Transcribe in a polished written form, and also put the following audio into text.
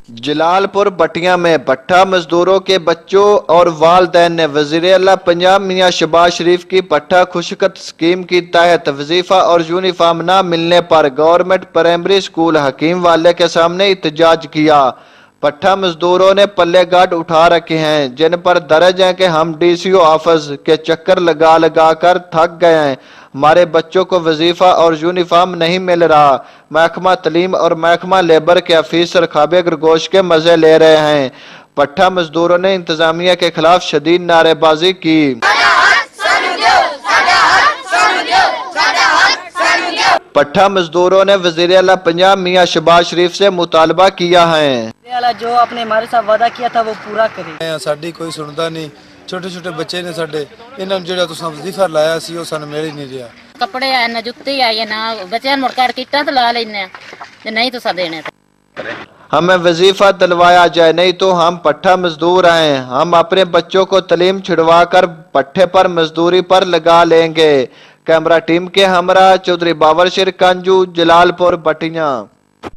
जलालपुर बटिया में भट्ठा मजदूरों के बच्चों और वालिदैन ने वज़ीर-ए-आला पंजाब मियां शहबाज शरीफ की भट्ठा खुशखत स्कीम के तहत वजीफा और यूनिफॉर्म न मिलने पर गवर्नमेंट प्राइमरी स्कूल हकीम वाले के सामने एहतजाज किया। भट्ठा मजदूरों ने पल्ले गार्ड उठा रखे हैं, जिन पर दर्ज है कि हम डीसीओ ऑफिस के चक्कर लगा लगा कर थक गए हैं, हमारे बच्चों को वजीफा और यूनिफॉर्म नहीं मिल रहा। महकमा तलीम और महकमा लेबर के अफीसर खाबे खरगोश के मजे ले रहे हैं। भट्ठा मजदूरों ने इंतजामिया के खिलाफ शदीद नारेबाजी की। भट्ठा मजदूरों ने वज़ीर-ए-आला पंजाब मियां शहबाज शरीफ से मुतालबा किया है जो आपने हमारे साथ वादा किया था वो पूरा करें। साडी कोई सुनता नहीं, छोटे छोटे बच्चे ने साडे, इन्हां नूं जिहड़ा तुसां वजीफा लाया सी ओह सानूं मिल ही नहीं रहा। कपड़े आए ना, जुत्ते आए ना, बच्चों मुड़ काट किट्टां तो ला लेने, नहीं तुसां देने हमें वजीफा दिलवाया जाए, नहीं तो हम भट्ठा मजदूर हैं। हम अपने बच्चों को तालीम छिड़वा कर भट्ठे पर मजदूरी पर लगा लेंगे। कैमरा टीम के हमरा चौधरी बाबरशीर कांजू, जलालपुर बटिया।